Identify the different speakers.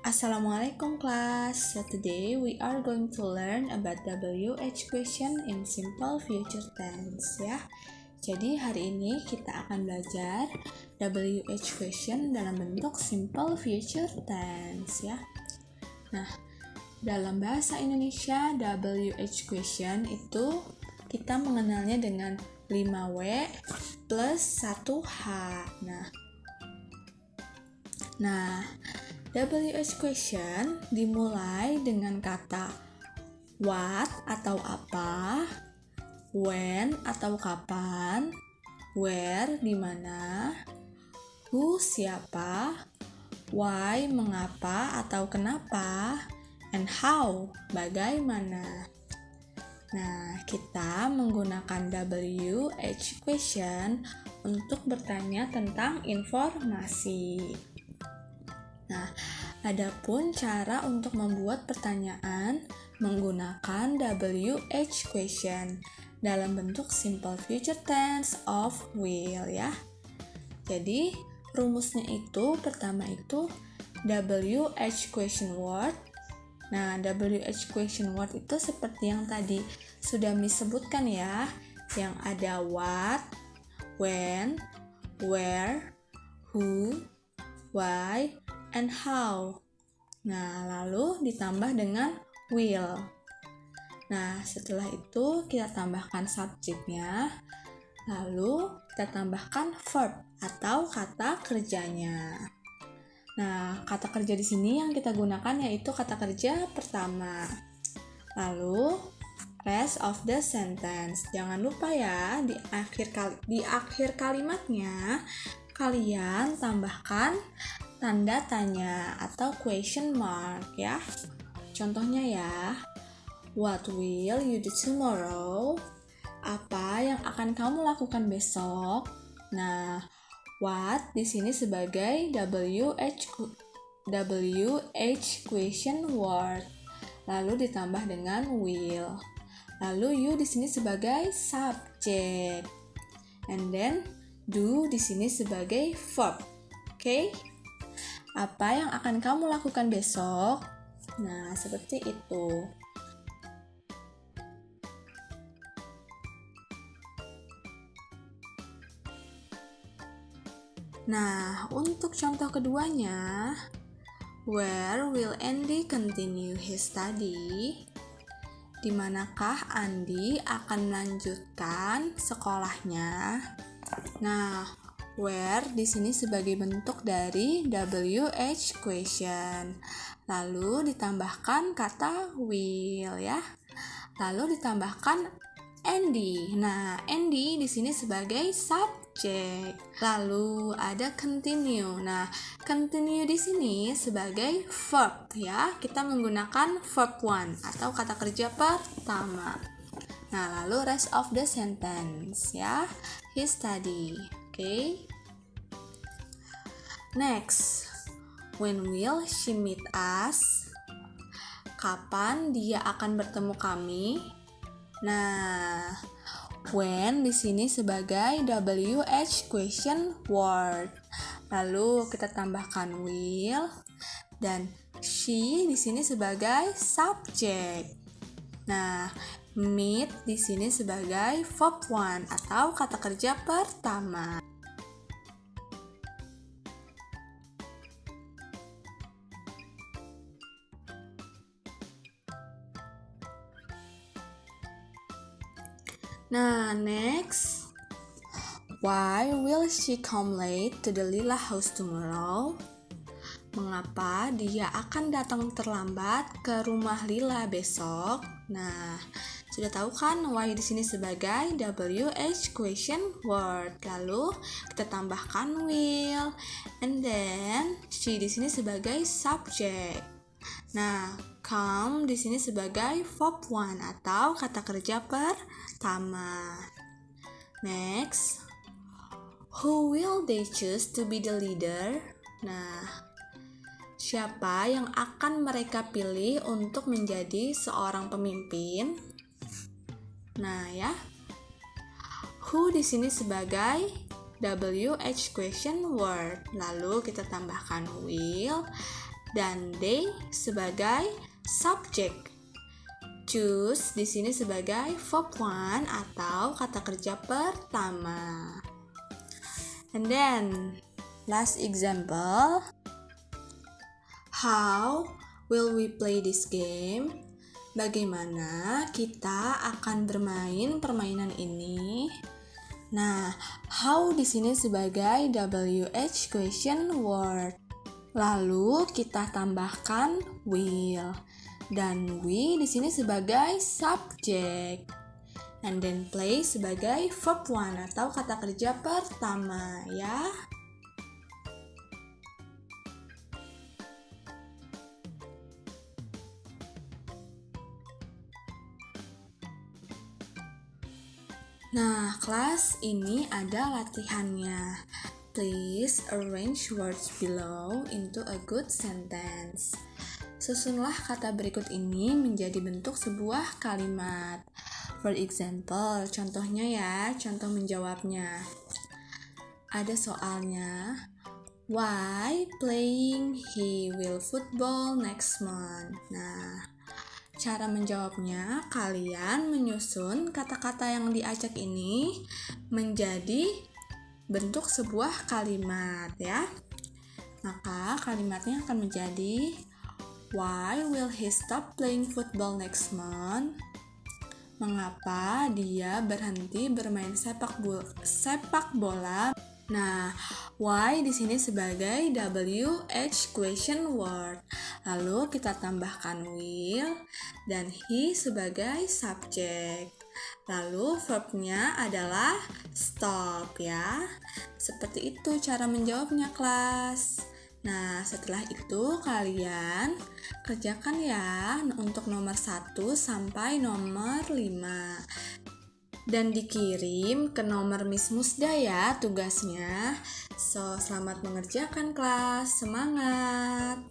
Speaker 1: Assalamualaikum class. So today we are going to learn about WH question in simple future tense ya. Jadi hari ini kita akan belajar WH question dalam bentuk simple future tense ya. Nah, dalam bahasa Indonesia WH question itu kita mengenalnya dengan 5W plus 1H. Nah, WH question dimulai dengan kata what atau apa, when atau kapan, where di mana, who siapa, why mengapa atau kenapa, and how bagaimana. Nah, kita menggunakan WH question untuk bertanya tentang informasi. Nah, adapun cara untuk membuat pertanyaan menggunakan WH question dalam bentuk simple future tense of will ya. Jadi, rumusnya itu pertama itu WH question word. Nah, WH question word itu seperti yang tadi sudah disebutkan ya, yang ada what, when, where, who, why, and how. Nah, lalu ditambah dengan will. Nah, setelah itu kita tambahkan subjeknya, lalu kita tambahkan verb atau kata kerjanya. Nah, kata kerja di sini yang kita gunakan yaitu kata kerja pertama. Lalu rest of the sentence. Jangan lupa ya, di akhir kalimatnya kalian tambahkan tanda tanya atau question mark ya. Contohnya ya, what will you do tomorrow? Apa yang akan kamu lakukan besok? Nah, what di sini sebagai WH question word, lalu ditambah dengan will. Lalu you di sini sebagai subject, and then do di sini sebagai verb. Oke? Apa yang akan kamu lakukan besok? Nah, seperti itu. Nah, untuk contoh keduanya, where will Andy continue his study? Di manakah Andi akan melanjutkan sekolahnya? Nah, where di sini sebagai bentuk dari WH question. Lalu ditambahkan kata will ya. Lalu ditambahkan Andy. Nah, Andy di sini sebagai subject. Lalu ada continue. Nah, continue di sini sebagai verb ya. Kita menggunakan verb one atau kata kerja pertama. Nah, lalu rest of the sentence ya. His study. Okay. Next, when will she meet us? Kapan dia akan bertemu kami? Nah, when di sini sebagai WH question word. Lalu kita tambahkan will dan she di sini sebagai subject. Nah, meet di sini sebagai verb one atau kata kerja pertama. Nah, next. Why will she come late to the Lila house tomorrow? Mengapa dia akan datang terlambat ke rumah Lila besok? Nah, sudah tahu kan why di sini sebagai WH question word. Lalu kita tambahkan will, and then she di sini sebagai subject. Nah, come di sini sebagai verb one atau kata kerja pertama. Next, who will they choose to be the leader? Nah, siapa yang akan mereka pilih untuk menjadi seorang pemimpin? Nah, ya. Who di sini sebagai WH question word. Lalu kita tambahkan will dan they sebagai subjek. Choose di sini sebagai verb 1 atau kata kerja pertama. And then, last example. How will we play this game? Bagaimana kita akan bermain permainan ini? Nah, how di sini sebagai WH question word. Lalu kita tambahkan will. Dan we di sini sebagai subjek. And then play sebagai verb 1 atau kata kerja pertama ya. Nah, kelas ini ada latihannya. Please arrange words below into a good sentence. Susunlah kata berikut ini menjadi bentuk sebuah kalimat. For example, contohnya ya, contoh menjawabnya. Ada soalnya. Why playing he will football next month? Nah, cara menjawabnya, kalian menyusun kata-kata yang diacak ini menjadi bentuk sebuah kalimat ya. Maka kalimatnya akan menjadi why will he stop playing football next month? Mengapa dia berhenti bermain sepak bola? Nah, why di sini sebagai WH question word. Lalu kita tambahkan will dan he sebagai subjek. Lalu verbnya adalah stop ya. Seperti itu cara menjawabnya kelas. Nah, setelah itu kalian kerjakan ya untuk nomor 1 sampai nomor 5. Dan dikirim ke nomor Miss Musda ya tugasnya. So, selamat mengerjakan kelas. Semangat!